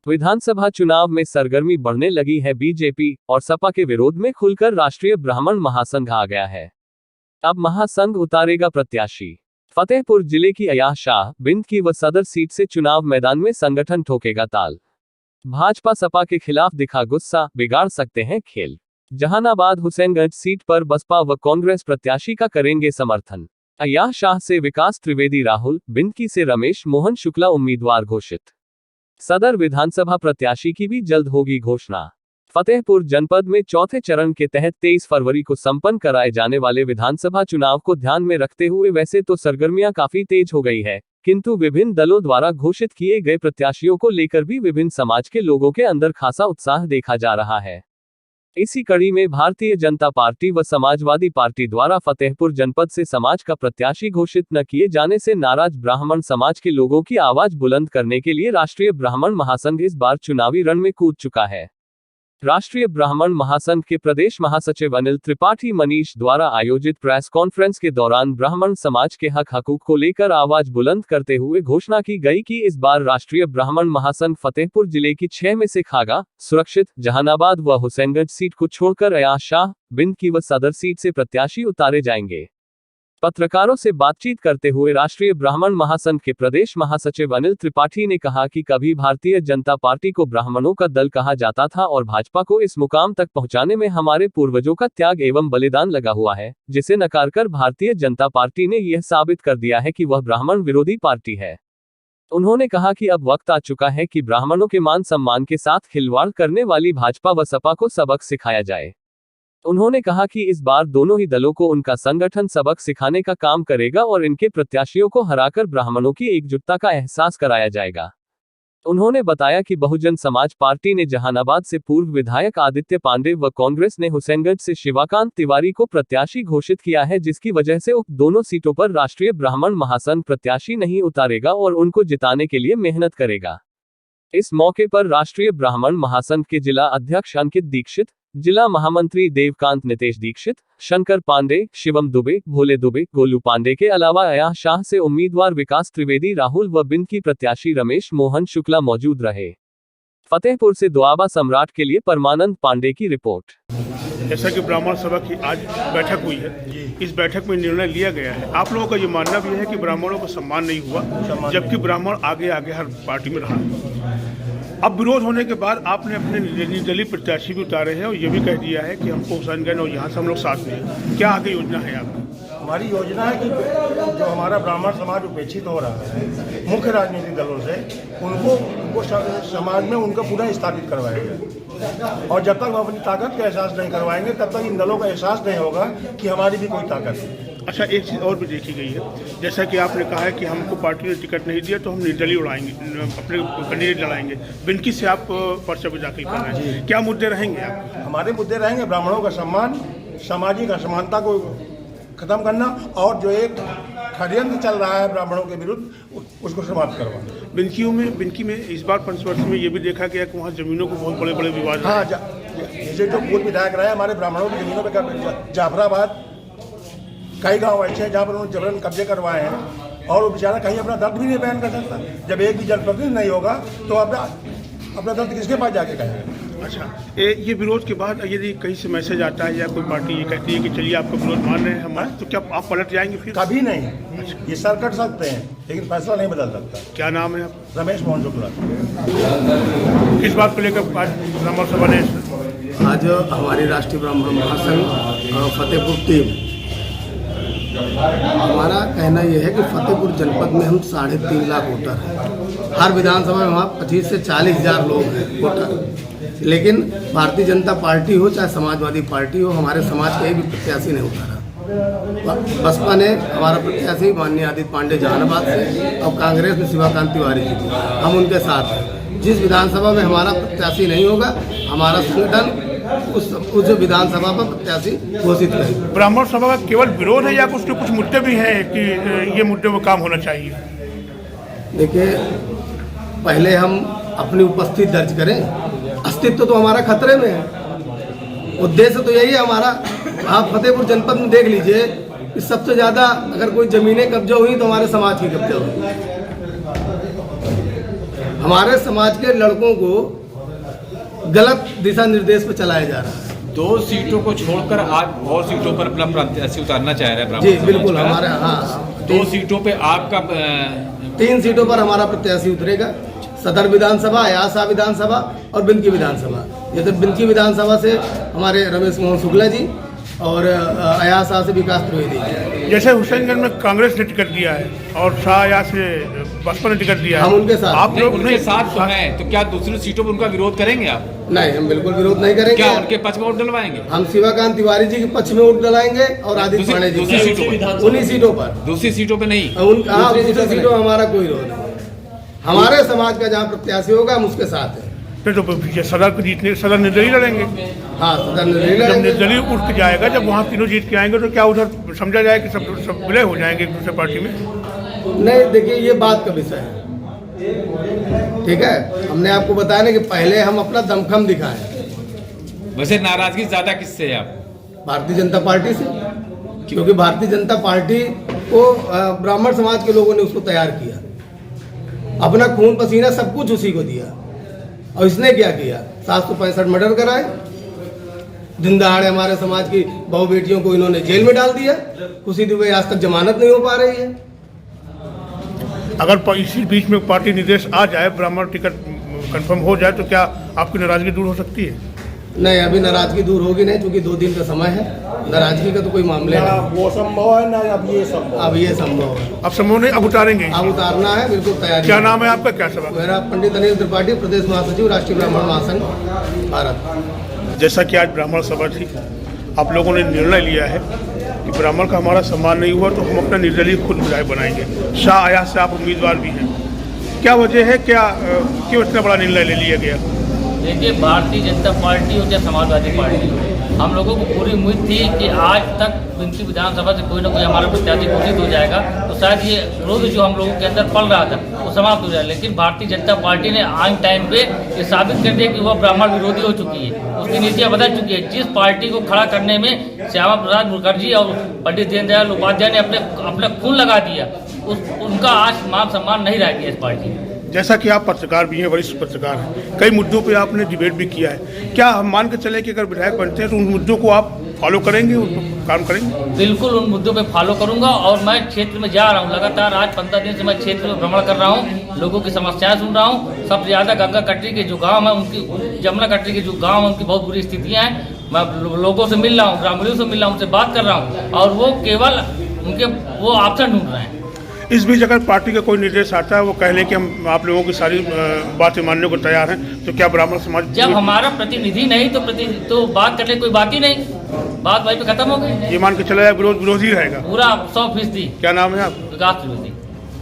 विधानसभा चुनाव में सरगर्मी बढ़ने लगी है। बीजेपी और सपा के विरोध में खुलकर राष्ट्रीय ब्राह्मण महासंघ आ गया है। अब महासंघ उतारेगा प्रत्याशी। फतेहपुर जिले की अयाह शाह बिंद की व सदर सीट से चुनाव मैदान में संगठन ठोकेगा ताल। भाजपा सपा के खिलाफ दिखा गुस्सा, बिगाड़ सकते हैं खेल। जहानाबाद हुसैनगंज सीट पर बसपा व कांग्रेस प्रत्याशी का करेंगे समर्थन। अयाह शाह से विकास त्रिवेदी राहुल, बिंदकी से रमेश मोहन शुक्ला उम्मीदवार घोषित। सदर विधानसभा प्रत्याशी की भी जल्द होगी घोषणा। फतेहपुर जनपद में चौथे चरण के तहत 23 फरवरी को संपन्न कराए जाने वाले विधानसभा चुनाव को ध्यान में रखते हुए वैसे तो सरगर्मियां काफी तेज हो गई है, किंतु विभिन्न दलों द्वारा घोषित किए गए प्रत्याशियों को लेकर भी विभिन्न समाज के लोगों के अंदर खासा उत्साह देखा जा रहा है। इसी कड़ी में भारतीय जनता पार्टी व समाजवादी पार्टी द्वारा फतेहपुर जनपद से समाज का प्रत्याशी घोषित न किए जाने से नाराज ब्राह्मण समाज के लोगों की आवाज बुलंद करने के लिए राष्ट्रीय ब्राह्मण महासंघ इस बार चुनावी रण में कूद चुका है। राष्ट्रीय ब्राह्मण महासंघ के प्रदेश महासचिव अनिल त्रिपाठी मनीष द्वारा आयोजित प्रेस कॉन्फ्रेंस के दौरान ब्राह्मण समाज के हक हकूक को लेकर आवाज बुलंद करते हुए घोषणा की गई कि इस बार राष्ट्रीय ब्राह्मण महासंघ फतेहपुर जिले की 6 में से खागा, सुरक्षित, जहानाबाद व हुसैनगंज सीट को छोड़कर अयाह शाह बिंद की व सदर सीट से प्रत्याशी उतारे जाएंगे। पत्रकारों से बातचीत करते हुए राष्ट्रीय ब्राह्मण महासंघ के प्रदेश महासचिव अनिल त्रिपाठी ने कहा कि कभी भारतीय जनता पार्टी को ब्राह्मणों का दल कहा जाता था और भाजपा को इस मुकाम तक पहुंचाने में हमारे पूर्वजों का त्याग एवं बलिदान लगा हुआ है, जिसे नकारकर भारतीय जनता पार्टी ने यह साबित कर दिया है कि वह ब्राह्मण विरोधी पार्टी है। उन्होंने कहा कि अब वक्त आ चुका है कि ब्राह्मणों के मान सम्मान के साथ खिलवाड़ करने वाली भाजपा व सपा को सबक सिखाया जाए। उन्होंने कहा कि इस बार दोनों ही दलों को उनका संगठन सबक सिखाने का काम करेगा और इनके प्रत्याशियों को हराकर ब्राह्मणों की एकजुटता का एहसास कराया जाएगा। उन्होंने बताया कि बहुजन समाज पार्टी ने जहानाबाद से पूर्व विधायक आदित्य पांडे व कांग्रेस ने हुसैनगंज से शिवाकांत तिवारी को प्रत्याशी घोषित किया है, जिसकी वजह से उक्त दोनों सीटों पर राष्ट्रीय ब्राह्मण महासंघ प्रत्याशी नहीं उतारेगा और उनको जिताने के लिए मेहनत करेगा। इस मौके पर राष्ट्रीय ब्राह्मण महासंघ के जिला अध्यक्ष अंकित दीक्षित, जिला महामंत्री देवकांत नितेश दीक्षित, शंकर पांडे, शिवम दुबे, भोले दुबे, गोलू पांडे के अलावा अयाह शाह से उम्मीदवार विकास त्रिवेदी राहुल व बिंद की प्रत्याशी रमेश मोहन शुक्ला मौजूद रहे। फतेहपुर से दुआबा सम्राट के लिए परमानंद पांडे की रिपोर्ट। जैसा कि ब्राह्मण सभा की आज बैठक हुई है, इस बैठक में निर्णय लिया गया है। आप लोगों का ये मानना भी है कि ब्राह्मणों को सम्मान नहीं हुआ, जबकि ब्राह्मण आगे आगे हर पार्टी में रहा। अब विरोध होने के बाद आपने अपने निर्दलीय प्रत्याशी भी उतारे हैं और ये भी कह दिया है कि हमको हुसैनगंज और यहाँ से हम लोग साथ में हैं। क्या आगे योजना है आपकी? हमारी योजना है कि जो हमारा ब्राह्मण समाज उपेक्षित हो रहा है मुख्य राजनीतिक दलों से, उनको समाज में उनका पूरा स्थापित करवाया जाए। और जब तक हम अपनी ताकत का एहसास नहीं करवाएंगे तब तक इन दलों का एहसास नहीं होगा कि हमारी भी कोई ताकत है। अच्छा, एक चीज़ और भी देखी गई है, जैसा कि आपने कहा है कि हमको पार्टी ने टिकट नहीं दिया तो हम निर्दलीय उड़ाएंगे, अपने कैंडिडेट लड़ाएंगे। बिंदकी से आप पर्चा भी दाखिल कर रहे हैं, क्या मुद्दे रहेंगे आपके? हमारे मुद्दे रहेंगे ब्राह्मणों का सम्मान, सामाजिक असमानता को खत्म करना और जो एक षड्यंत्र चल रहा है ब्राह्मणों के विरुद्ध उसको समाप्त करवाना। बिंदकी में इस बार पंचवर्ष में ये भी देखा गया कि वहाँ जमीनों को बहुत बड़े बड़े विवाद। हाँ, जैसे जो पूर्व विधायक रहे हमारे ब्राह्मणों की जमीनों पर जाफराबाद कई गांव ऐसे हैं जहाँ पर उन्होंने जबरन कब्जे करवाए हैं और वो बेचारा कहीं अपना दर्द भी नहीं बयान कर सकता। जब एक भी जनप्रतिनिधि नहीं होगा तो अपना दर्द किसके पास जाके कहेंगे? अच्छा, ये विरोध के बाद यदि कहीं से मैसेज आता है या कोई पार्टी ये कहती है कि चलिए आपका विरोध मान रहे हैं हमारे, तो क्या आप पलट जाएंगे फिर? कभी नहीं। अच्छा। ये सर कट सकते हैं लेकिन फैसला नहीं बदल सकता। क्या नाम है आप? रमेश मोहन शुक्ला। किस बात को लेकर ब्राह्मण सभा ने? आज हमारी राष्ट्रीय ब्राह्मण महासंघ फतेहपुर टीम, हमारा कहना यह है कि फतेहपुर जनपद में हम 3.5 लाख वोटर हैं। हर विधानसभा में वहाँ 25 से 40 हज़ार लोग हैं वोटर, लेकिन भारतीय जनता पार्टी हो चाहे समाजवादी पार्टी हो, हमारे समाज का एक भी प्रत्याशी नहीं उतारा। बसपा ने हमारा प्रत्याशी माननीय आदित्य पांडे जहानाबाद से और कांग्रेस ने शिवाकांत तिवारी जी, हम उनके साथ हैं। जिस विधानसभा में हमारा प्रत्याशी नहीं होगा, हमारा संगठन उस विधानसभा पर प्रत्याशी घोषित करेगी। ब्राह्मण सभा का केवल विरोध है या उसके कुछ मुद्दे भी हैं कि ये मुद्दे पर काम होना चाहिए? देखिए, पहले हम अपनी उपस्थिति दर्ज करें। अस्तित्व तो हमारा खतरे में है। उद्देश्य तो यही है हमारा। आप फतेहपुर जनपद में देख लीजिए कि सबसे ज़्यादा अगर कोई ज़मीनें कब्जा हुई तो हमारे समाज की कब्जा हुई। हमारे समाज के लड़कों को गलत दिशा निर्देश पर चलाया जा रहा है। 2 सीटों को छोड़कर आप और सीटों पर अपना प्रत्याशी उतारना चाह रहे हैं ब्राह्मण जी समाज बिल्कुल, का। हमारे हाँ 2 सीटों पे आपका 3 सीटों पर हमारा प्रत्याशी उतरेगा, सदर विधानसभा, अयासा विधानसभा और बिंदकी विधानसभा। जैसे बिंदकी विधानसभा से हमारे रमेश मोहन शुक्ला जी और अयासा से विकास त्रिवेदी जी। जैसे हुसैनगंज में कांग्रेस ने टिकट दिया है और शाहजहाँ से बसपा ने टिकट दिया है, हम उनके साथ आप लोग उनके साथ तो हैं, तो क्या दूसरी सीटों पर उनका विरोध करेंगे आप? नहीं, हम बिल्कुल विरोध नहीं करेंगे। क्या उनके पक्ष में वोट डलवाएंगे? हम शिवाकांत तिवारी जी के पक्ष में वोट डलाएंगे और आदित्य पांडे जी दूसरी सीटों पर? उन्हीं सीटों पर। दूसरी सीटों पे नहीं? दूसरी सीटों में हमारा कोई विरोध नहीं। हमारे समाज का जहाँ प्रत्याशी होगा हम उसके साथ हैं। फिर तो सदर को जीतने, सदर निर्दलीय लड़ेंगे। हाँ, सदर निर्दलीय जब लड़ेंगे। निर्दलीय उठ के जाएगा, जब वहाँ तीनों जीत के आएंगे तो क्या उधर समझा जाए कि सब विलय हो जाएंगे एक दूसरे पार्टी में? नहीं, देखिए ये बात का विषय है, ठीक है। हमने आपको बताया ना कि पहले हम अपना दमखम दिखाएं। वैसे नाराजगी ज्यादा किससे है आप? भारतीय जनता पार्टी से, क्योंकि भारतीय जनता पार्टी को ब्राह्मण समाज के लोगों ने उसको तैयार किया, अपना खून पसीना सब कुछ उसी को दिया। और इसने क्या किया? 765 मर्डर कराए, दिन दहाड़े हमारे समाज की बहू बेटियों को इन्होंने जेल में डाल दिया। खुशी दुबे आज तक जमानत नहीं हो पा रही है। अगर इसी बीच में पार्टी निर्देश आ जाए, ब्राह्मण टिकट कंफर्म हो जाए, तो क्या आपकी नाराजगी दूर हो सकती है? नहीं, अभी नाराजगी दूर होगी नहीं, क्योंकि 2 दिन का समय है। नाराजगी का तो कोई मामले ना नहीं। वो संभव है ना अब ये संभव। अब ये संभव है, अब संभव नहीं, अब उतारेंगे। अब उतारना है, बिल्कुल तैयारी। क्या नाम है आपका, क्या सवाल? मेरा पंडित अनिल त्रिपाठी, प्रदेश महासचिव, राष्ट्रीय ब्राह्मण महासंघ भारत। जैसा कि आज ब्राह्मण सभा थी, आप लोगों ने निर्णय लिया है कि ब्राह्मण का हमारा सम्मान नहीं हुआ तो हम अपना निर्दलीय खुद विधायक बनाएंगे। शाह अयास से आप उम्मीदवार भी हैं, क्या वजह है, क्यों इतना बड़ा निर्णय ले लिया गया? देखिए, भारतीय जनता पार्टी हो या समाजवादी पार्टी हो, हम लोगों को पूरी उम्मीद थी कि आज तक बिंदकी विधानसभा से कोई ना कोई हमारा प्रत्याशी घोषित हो जाएगा, तो शायद ये विरोध जो हम लोगों के अंदर पल रहा था वो समाप्त हो जाए। लेकिन भारतीय जनता पार्टी ने आज टाइम पे ये साबित कर दिया कि वह ब्राह्मण विरोधी हो चुकी है, उसकी नीतियाँ बदल चुकी है। जिस पार्टी को खड़ा करने में श्यामा प्रसाद मुखर्जी और पंडित दीनदयाल उपाध्याय ने अपना खून लगा दिया, उनका आज मान सम्मान नहीं रह गया इस पार्टी में। जैसा कि आप पत्रकार भी हैं, वरिष्ठ पत्रकार हैं, कई मुद्दों पे आपने डिबेट भी किया है, क्या हम मान के चले कि अगर विधायक बनते हैं तो उन मुद्दों को आप फॉलो करेंगे, उन पर काम करेंगे? बिल्कुल, उन मुद्दों पे फॉलो करूंगा। और मैं क्षेत्र में जा रहा हूं लगातार, आज 15 दिन से मैं क्षेत्र में भ्रमण कर रहा हूं, लोगों की समस्याएं सुन रहा हूं। सबसे ज़्यादा गंगा कटरी के जो गांव है उनकी, जमुना कटरी के जो गांव है उनकी बहुत बुरी स्थितियाँ हैं। मैं लोगों से मिल रहा हूँ, ग्रामीणों से मिल रहा हूँ, उनसे बात कर रहा हूँ, और वो केवल उनके वो ऑप्शन ढूंढ रहे हैं। इस बीच अगर पार्टी का कोई निर्देश आता है, वो कह ले कि हम आप लोगों की सारी बातें मानने को तैयार हैं, तो क्या ब्राह्मण समाज? जब हमारा प्रतिनिधि नहीं तो बात करने कोई बात ही नहीं, बात वहीं पे खत्म हो गई। ये मान के चला जाए विरोध ही रहेगा पूरा 100%। क्या नाम है आप? विकास त्रिवेदी।